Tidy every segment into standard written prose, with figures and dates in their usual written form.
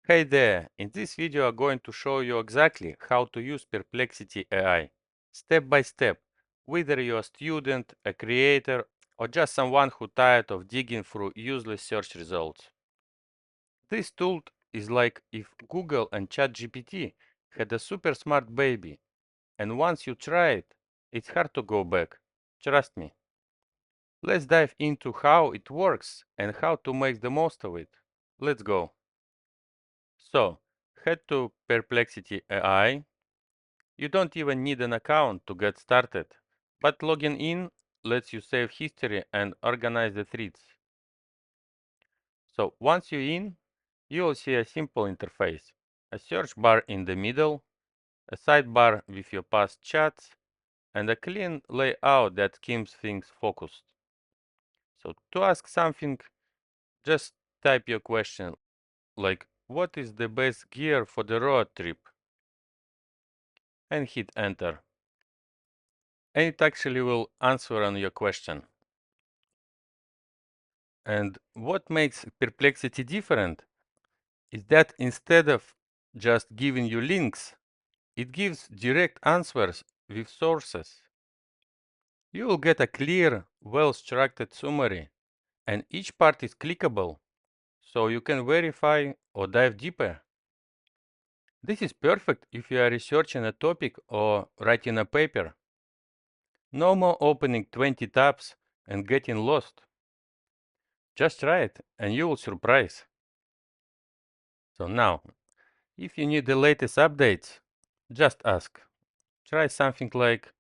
Hey there! In this video I'm going to show you exactly how to use Perplexity AI, step by step, whether you're a student, a creator, or just someone who's tired of digging through useless search results. This tool is like if Google and ChatGPT had a super smart baby, and once you try it, it's hard to go back. Trust me. Let's dive into how it works and how to make the most of it. Let's go. So, head to Perplexity AI. You don't even need an account to get started, but logging in lets you save history and organize the threads. So once you're in, you will see a simple interface, a search bar in the middle, a sidebar with your past chats, and a clean layout that keeps things focused. So to ask something, just type your question like, what is the best gear for the road trip? And hit enter. And it actually will answer on your question. And what makes Perplexity different is that instead of just giving you links, it gives direct answers with sources. You will get a clear, well-structured summary, and each part is clickable, so you can verify or dive deeper. This is perfect if you are researching a topic or writing a paper. No more opening 20 tabs and getting lost. Just try it and you will surprise. So now, if you need the latest updates, just ask. Try something like,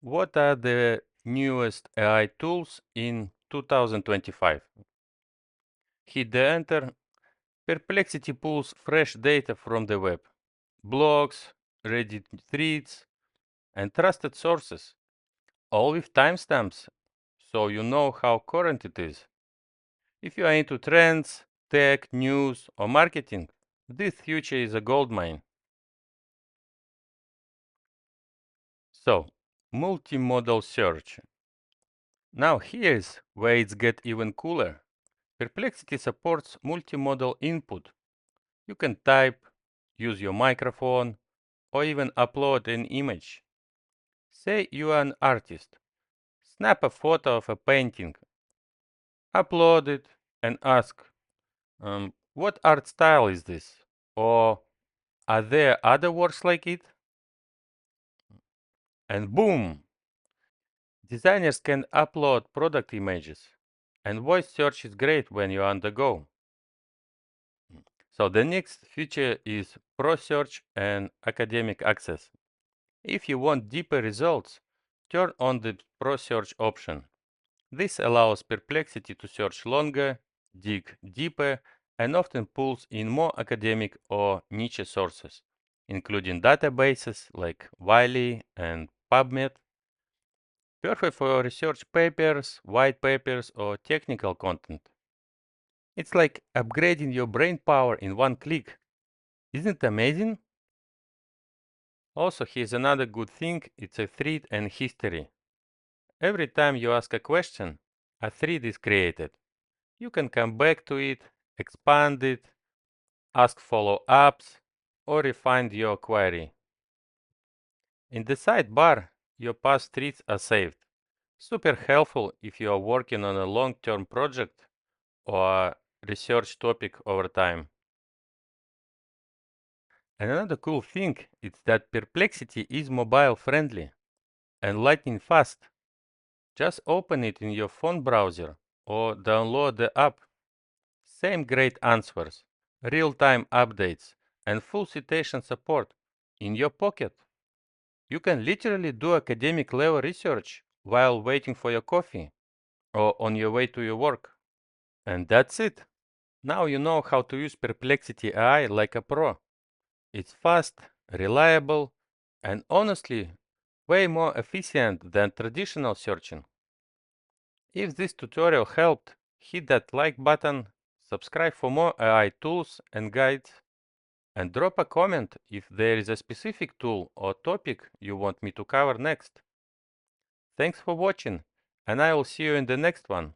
what are the newest AI tools in 2025? Hit the enter. Perplexity pulls fresh data from the web, blogs, Reddit threads, and trusted sources, all with timestamps, so you know how current it is. If you are into trends, tech, news, or marketing, this future is a goldmine. So, multimodal search. Now here's where it gets even cooler. Perplexity supports multimodal input. You can type, use your microphone, or even upload an image. Say you are an artist. Snap a photo of a painting, upload it, and ask, what art style is this? Or are there other works like it? And boom! Designers can upload product images. And voice search is great when you're on the go. So the next feature is Pro Search and Academic Access. If you want deeper results, turn on the Pro Search option. This allows Perplexity to search longer, dig deeper, and often pulls in more academic or niche sources, including databases like Wiley and PubMed. Perfect for research papers, white papers, or technical content. It's like upgrading your brain power in one click. Isn't it amazing? Also, here's another good thing, it's a thread and history. Every time you ask a question, a thread is created. You can come back to it, expand it, ask follow-ups, or refine your query. In the sidebar, your past threads are saved. Super helpful if you are working on a long-term project or a research topic over time. And another cool thing is that Perplexity is mobile friendly and lightning fast. Just open it in your phone browser or download the app. Same great answers, real-time updates, and full citation support in your pocket. You can literally do academic level research while waiting for your coffee or on your way to your work. And that's it. Now you know how to use Perplexity AI like a pro. It's fast, reliable, and honestly, way more efficient than traditional searching. If this tutorial helped, hit that like button, subscribe for more AI tools and guides, and drop a comment if there is a specific tool or topic you want me to cover next. Thanks for watching, and I will see you in the next one.